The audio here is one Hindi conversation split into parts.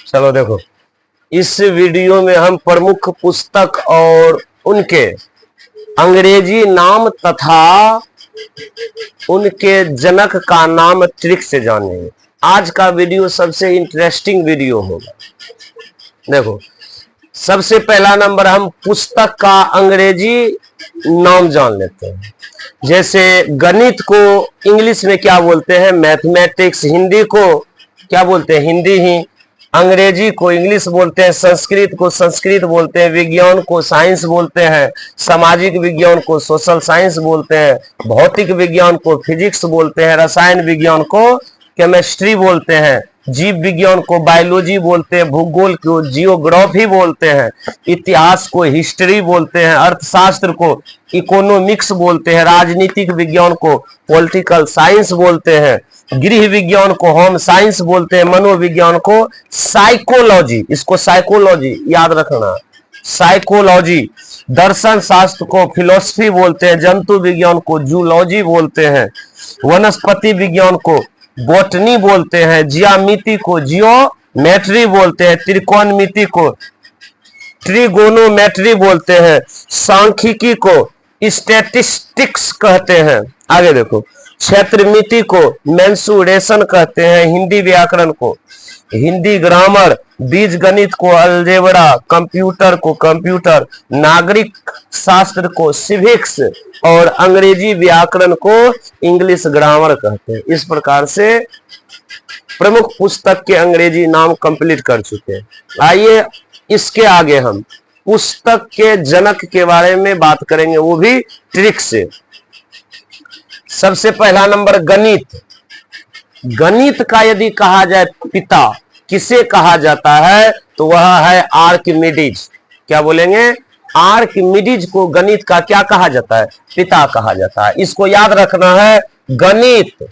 चलो देखो, इस वीडियो में हम प्रमुख पुस्तक और उनके अंग्रेजी नाम तथा उनके जनक का नाम ट्रिक से जानेंगे। आज का वीडियो सबसे इंटरेस्टिंग वीडियो होगा। देखो, सबसे पहला नंबर हम पुस्तक का अंग्रेजी नाम जान लेते हैं। जैसे गणित को इंग्लिश में क्या बोलते हैं? मैथमेटिक्स। हिंदी को क्या बोलते हैं? हिंदी ही। अंग्रेजी को इंग्लिश बोलते हैं। संस्कृत को संस्कृत बोलते हैं। विज्ञान को साइंस बोलते हैं। सामाजिक विज्ञान को सोशल साइंस बोलते हैं। भौतिक विज्ञान को फिजिक्स बोलते हैं। रसायन विज्ञान को केमिस्ट्री बोलते हैं। जीव विज्ञान को बायोलॉजी बोलते हैं। भूगोल को जियोग्राफी बोलते हैं। इतिहास को हिस्ट्री बोलते हैं। अर्थशास्त्र को इकोनॉमिक्स बोलते हैं। राजनीतिक विज्ञान को पॉलिटिकल साइंस बोलते हैं। गृह विज्ञान को होम साइंस बोलते हैं। मनोविज्ञान को साइकोलॉजी, इसको साइकोलॉजी याद रखना, साइकोलॉजी। दर्शन शास्त्र को फिलोसफी बोलते हैं। जंतु विज्ञान को जूलॉजी बोलते हैं। वनस्पति विज्ञान को बॉटनी बोलते हैं। ज्यामिति को जियोमेट्री बोलते हैं। त्रिकोणमिति को ट्रिगोनोमेट्री बोलते हैं। सांख्यिकी को स्टैटिस्टिक्स कहते हैं। आगे देखो, क्षेत्रमिति को मेंसुरेशन कहते हैं। हिंदी व्याकरण को हिंदी ग्रामर, बीज गणित को अलजेब्रा, कंप्यूटर को कंप्यूटर, नागरिक शास्त्र को सिविक्स और अंग्रेजी व्याकरण को इंग्लिश ग्रामर कहते हैं। इस प्रकार से प्रमुख पुस्तक के अंग्रेजी नाम कंप्लीट कर चुके हैं। आइए इसके आगे हम पुस्तक के जनक के बारे में बात करेंगे, वो भी ट्रिक से। सबसे पहला नंबर गणित। गणित का यदि कहा जाए पिता किसे कहा जाता है तो वह है आर्किमिडीज। क्या बोलेंगे? आर्किमिडीज को गणित का क्या कहा जाता है? पिता कहा जाता है। इसको याद रखना है। गणित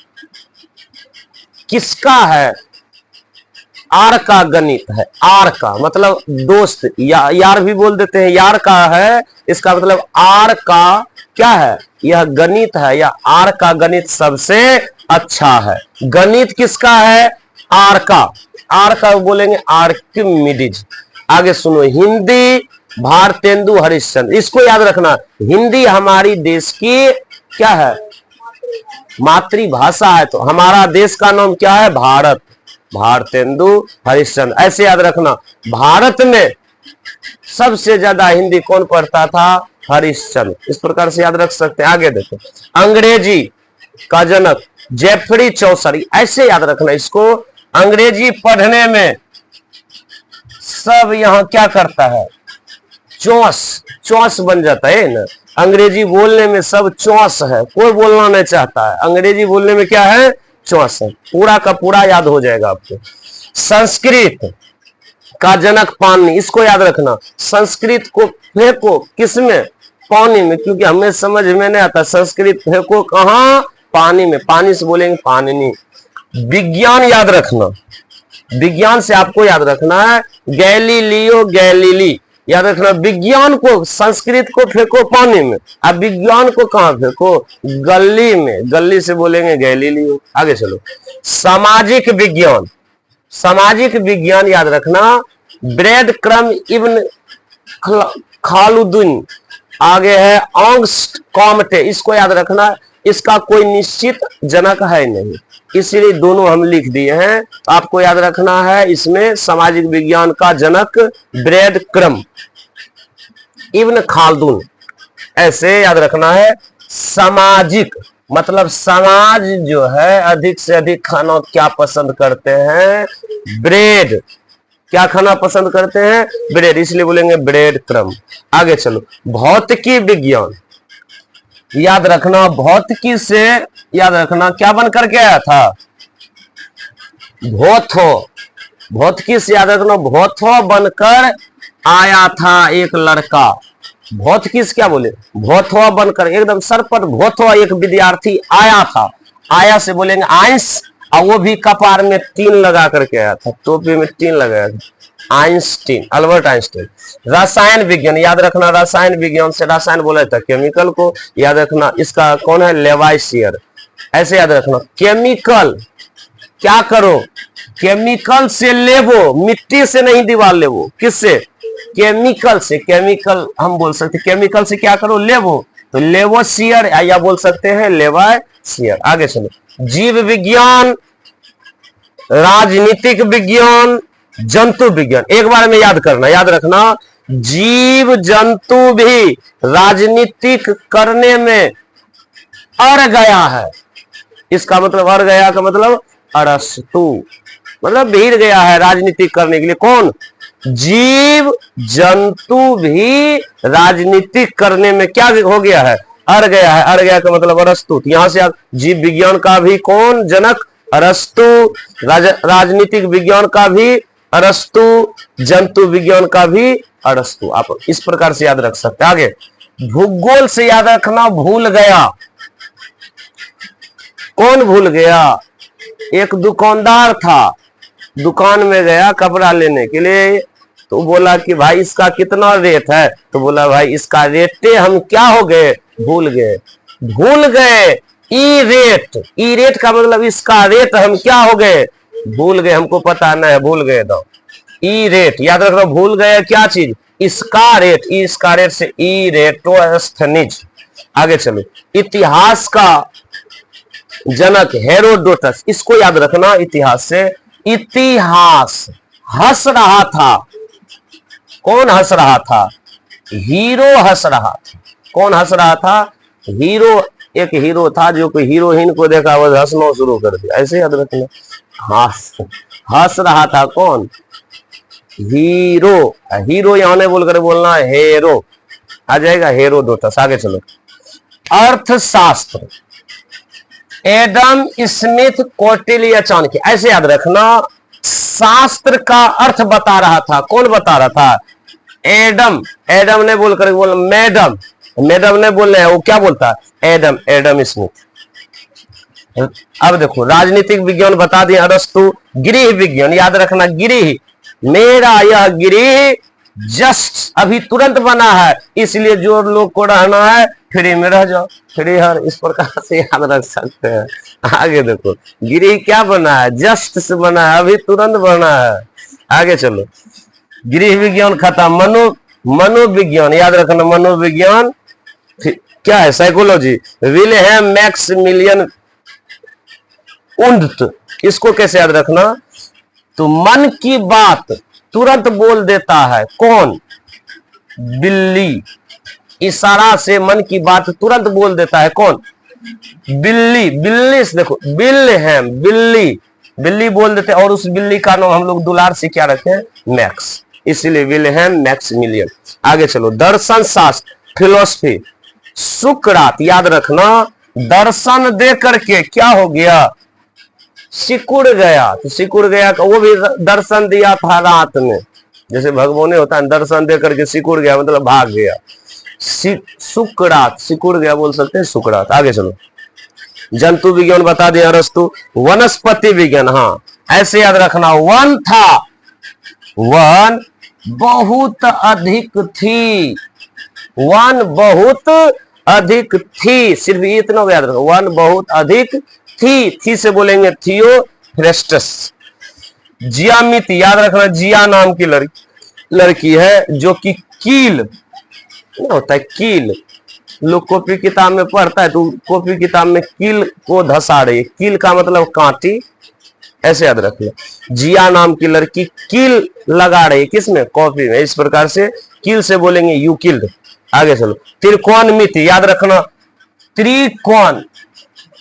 किसका है? आर का गणित है। आर का मतलब दोस्त, यार भी बोल देते हैं। यार का है, इसका मतलब आर का क्या है? यह गणित है, या आर का गणित सबसे अच्छा है। गणित किसका है? आर का। आर का बोलेंगे आर्किमिडीज। आगे सुनो, हिंदी भारतेंदु हरिश्चंद्र। इसको याद रखना, हिंदी हमारी देश की क्या है? मातृभाषा है। तो हमारा देश का नाम क्या है? भारत। भारतेंदु हरिश्चंद्र, ऐसे याद रखना। भारत में सबसे ज्यादा हिंदी कौन पढ़ता था? हरिश्चंद्र। इस प्रकार से याद रख सकते हैं। आगे देखो, अंग्रेजी का जनक जेफरी चौसर, ऐसे याद रखना इसको। अंग्रेजी पढ़ने में सब यहां क्या करता है? चौस बन जाता है ना। अंग्रेजी बोलने में सब चौस है, कोई बोलना नहीं चाहता है। अंग्रेजी बोलने में क्या है? चौस है। पूरा का पूरा याद हो जाएगा आपको। संस्कृत का जनक पाणिनि, इसको याद रखना। संस्कृत को फेंको किसमें? पानी में, क्योंकि हमें समझ में नहीं आता। संस्कृत फेंको कहां? पानी में। पानी से बोलेंगे पाणिनि। विज्ञान याद रखना, विज्ञान से आपको याद रखना है गैलीलियो गैलीली। याद रखना, विज्ञान को संस्कृत को फेंको पानी में, अब विज्ञान को कहां फेंको? गली में। गली से बोलेंगे गैलीलियो। आगे चलो, सामाजिक विज्ञान। सामाजिक विज्ञान याद रखना, ब्रेड क्रम इब्न खालुद्दीन। आगे है ऑगस्ट कॉमटे, इसको याद रखना। इसका कोई निश्चित जनक है नहीं, इसलिए दोनों हम लिख दिए हैं। आपको याद रखना है इसमें सामाजिक विज्ञान का जनक ब्रेड क्रम इब्न खालदून, ऐसे याद रखना है। सामाजिक मतलब समाज जो है अधिक से अधिक खाना क्या पसंद करते हैं? ब्रेड। क्या खाना पसंद करते हैं? ब्रेड, इसलिए बोलेंगे ब्रेड क्रम। आगे चलो, भौतिकी विज्ञान याद रखना। भौतिकी से याद रखना क्या बन करके आया था? भौथो। भौतिकी से याद रखना, भौथो बनकर आया था एक लड़का। भौतिकी से क्या बोले? भौथो बनकर, एकदम सरपट भौथो एक विद्यार्थी आया था। आया से बोलेंगे आइंस, और वो भी कपार में 3 लगा करके आया था, टोपी में 3 लगाया था। Einstein, Albert Einstein. रसायन विज्ञान याद रखना। रसायन विज्ञान से रसायन बोला था केमिकल को, याद रखना। इसका कौन है? लेवाइसियर। ऐसे याद रखना। केमिकल क्या करो, केमिकल से लेवो, मिट्टी से नहीं दीवार लेवो, किससे, केमिकल से। केमिकल हम बोल सकते, केमिकल से क्या करो, लेवो, तो लेवो शियर, या बोल सकते हैं लेवाय शियर। आगे चलो, जीव विज्ञान, राजनीतिक विज्ञान, जंतु विज्ञान। एक बार में याद करना, याद रखना, जीव जंतु भी राजनीतिक करने में अड़ गया है। इसका मतलब अड़ गया का मतलब अरस्तु, मतलब भीड़ गया है राजनीति करने के लिए। कौन, जीव जंतु भी राजनीतिक करने में क्या हो गया है, अड़ गया है। अड़ गया का मतलब अरस्तु। तो यहां से आप जीव विज्ञान का भी कौन, जनक, अरस्तु, राजनीतिक विज्ञान का भी अरस्तु, जंतु विज्ञान का भी अरस्तु। आप इस प्रकार से याद रख सकते हैं। आगे, भूगोल से याद रखना, भूल गया। कौन भूल गया, एक दुकानदार था, दुकान में गया कपड़ा लेने के लिए, तो बोला कि भाई इसका कितना रेट है, तो बोला भाई इसका रेटे हम क्या हो गए, भूल गए। भूल गए, ई रेट, ई रेट का मतलब इसका रेट हम क्या हो गए, भूल गए, हमको पता नहीं है, भूल गए। दो ई रेट याद रखना, भूल गए क्या चीज, इसका रेट, इसका रेट से ई रेटोस्थनीज। आगे चलो, इतिहास का जनक हेरोडोटस, इसको याद रखना इतिहास से। इतिहास हंस रहा था, कौन हंस रहा था, हीरो हंस रहा था। कौन हंस रहा था, हीरो। एक हीरो था जो कोई हीरोइन को देखा वो हंसना शुरू कर दिया, ऐसे याद रखना। हंस रहा था कौन, हीरो। हीरो यहां नहीं बोलकर बोलना हेरो, आ जाएगा हेरोडोटस। आगे चलो, अर्थशास्त्र, एडम स्मिथ, कौटिल्य, चाणक्य, ऐसे याद रखना। शास्त्र का अर्थ बता रहा था, कौन बता रहा था, एडम। एडम ने बोलकर बोल, मैडम, मैडम ने बोल रहे हैं, वो क्या बोलता है, एडम, एडम स्मिथ। अब देखो, राजनीतिक विज्ञान बता दिया अरस्तु। गृह विज्ञान याद रखना, गृह, मेरा यह गृह जस्ट अभी तुरंत बना है, इसलिए जो लोग को रहना है फ्री में रह जाओ, फ्री हर, इस प्रकार से याद रख सकते हैं। आगे देखो, गृह क्या बना है, जस्ट से बना है, अभी तुरंत बना है। आगे चलो, गृह विज्ञान खत्म। मनोविज्ञान याद रखना, मनोविज्ञान क्या है, साइकोलॉजी। विल्हेम मैक्सिमिलियन उंट, इसको कैसे याद रखना, तो मन की बात तुरंत बोल देता है, कौन, बिल्ली। इशारा से मन की बात तुरंत बोल देता है, कौन, बिल्ली। बिल्ली से देखो, विल्हेम, बिल्ली, बिल्ली बोल देते, और उस बिल्ली का नाम हम लोग दुलार से क्या रखे हैं, मैक्स, इसलिए विल्हेम मैक्सिमिलियन। आगे चलो, दर्शन शास्त्र, फिलोसफी, सुकरात याद रखना। दर्शन दे करके क्या हो गया, सिकुड़ गया। तो सिकुड़ गया का वो भी दर्शन दिया था रात में, जैसे भगवान होता है, दर्शन दे करके सिकुड़ गया मतलब भाग गया। सुकरात, सिकुड़ गया बोल सकते हैं, सुकरात। आगे चलो, जंतु विज्ञान बता दिया अरस्तु। वनस्पति विज्ञान, हाँ ऐसे याद रखना, वन था, वन बहुत अधिक थी, वन बहुत अधिक थी, सिर्फ इतना याद रखो, वन बहुत अधिक थी से बोलेंगे थियोफ्रेस्टस। जियामिति याद रखना, जिया नाम की लड़की है जो कि कील होता है, कील, लोग कॉपी किताब में पढ़ता है तो कॉपी किताब में कील को धसा रही है, कील का मतलब कांटी, ऐसे याद रखिए। जिया नाम की लड़की कील लगा रही है, किसमें, कॉपी में, इस प्रकार से कील से बोलेंगे यू किल्ड। आगे चलो, त्रिकोण मिति याद रखना, त्रिकोण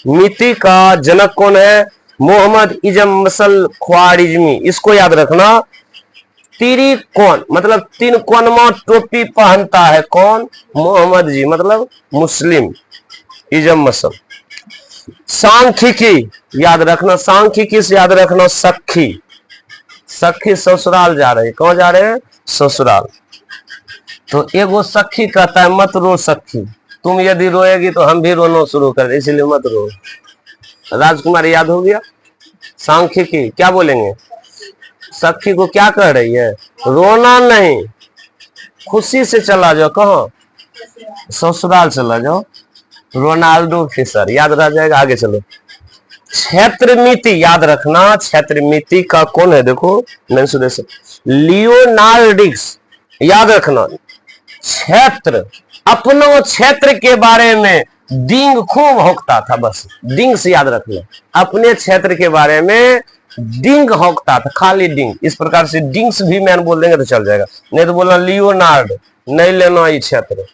मिति का जनक कौन है, मोहम्मद इजम मसल ख्वारिजमी, इसको याद रखना। त्रिकोण मतलब तीन कोनमा टोपी पहनता है, कौन, मोहम्मद जी, मतलब मुस्लिम, इजम मसल। सांख्यिकी याद रखना, सांख्यिकी से याद रखना, सखी, सखी ससुराल जा रहे हैं, कौन जा रहे हैं, ससुराल। तो एगो सखी कहता है मत रो सखी, तुम यदि रोएगी तो हम भी रोना शुरू कर, इसलिए मत रो। राजकुमार याद हो गया। सांख्यिकी क्या बोलेंगे, सखी को क्या कह रही है, रोना नहीं, खुशी से चला जाओ, कहाँ, ससुराल चला जाओ। रोनाल्डो फिशर याद रह जाएगा। आगे चलो, क्षेत्रमिति याद रखना, क्षेत्रमिति का कौन है, देखो मैंने सुने से लियोनार्डिक्स याद रखना। क्षेत्र, अपनों क्षेत्र के बारे में डिंग खूब होकता था, बस डिंग से याद रखना, अपने क्षेत्र के बारे में डिंग होकता था, खाली डिंग। इस प्रकार से डिंग्स भी मैंने बोल देंगे तो चल जाएगा, नहीं तो बोलना लियोनार्ड, नहीं लेना ये क्षेत्र।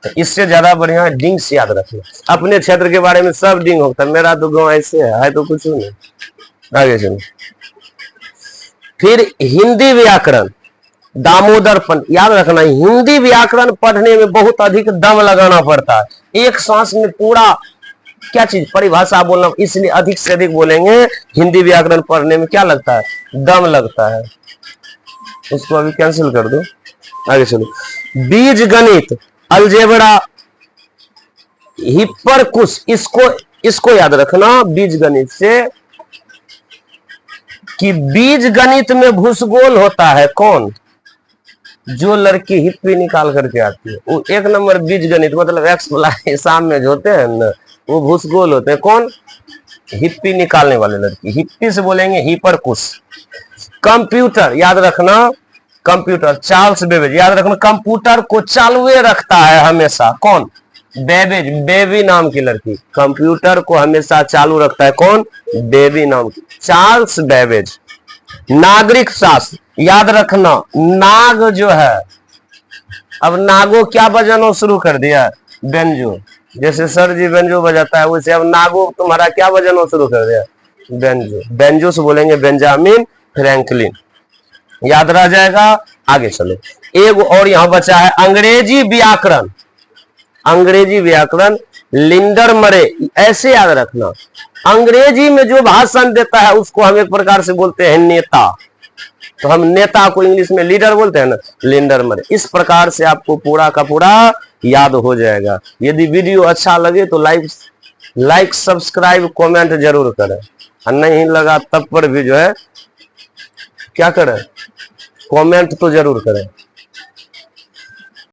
तो इससे ज्यादा बढ़िया है डिंग से याद रखना, अपने क्षेत्र के बारे में सब डिंग होता है। मेरा तो गांव ऐसे है तो कुछ नहीं। आगे चलो, फिर हिंदी व्याकरण, दामोदर पंत याद रखना। हिंदी व्याकरण पढ़ने में बहुत अधिक दम लगाना पड़ता है, एक सांस में पूरा क्या चीज परिभाषा बोलना, इसलिए अधिक से अधिक बोलेंगे। हिंदी व्याकरण पढ़ने में क्या लगता है, दम लगता है। इसको अभी कैंसिल कर दो, आगे चलो। बीज गणित, अलजेब्रा, हिप्परकुस, इसको याद रखना बीज गणित से, कि बीज गणित में भूसगोल होता है कौन, जो लड़की हिप्पी निकाल करके आती है वो एक नंबर बीज गणित, मतलब एक्स वाला हिसाब में जो होते हैं ना वो भूसगोल होते हैं। कौन, हिप्पी निकालने वाले लड़की, हिप्पी से बोलेंगे हिप्परकुस। कंप्यूटर याद रखना, कंप्यूटर, चार्ल्स बेबेज याद रखना, कंप्यूटर को चालू रखता है हमेशा कौन, बेबेज, बेबी नाम की लड़की कंप्यूटर को हमेशा चालू रखता है कौन, बेबी नाम की, चार्ल्स बेबेज। नागरिक शास्त्र याद रखना, नाग जो है, अब नागो क्या बजाना शुरू कर दिया, बेंजो, जैसे सर जी बेंजो बजाता है वैसे अब नागो तुम्हारा क्या बजाना शुरू कर दिया, बेंजो। बेंजो से बोलेंगे बेंजामिन फ्रैंकलिन, याद रह जाएगा। आगे चलो, एक और यहां बचा है अंग्रेजी व्याकरण, अंग्रेजी व्याकरण लिंडर मरे, ऐसे याद रखना। अंग्रेजी में जो भाषण देता है उसको हम एक प्रकार से बोलते हैं नेता, तो हम नेता को इंग्लिश में लीडर बोलते हैं ना, लिंडर मरे। इस प्रकार से आपको पूरा का पूरा याद हो जाएगा। यदि वीडियो अच्छा लगे तो लाइक सब्सक्राइब कमेंट जरूर करें, और नहीं लगा तब पर भी जो है क्या करें, कमेंट तो जरूर करें।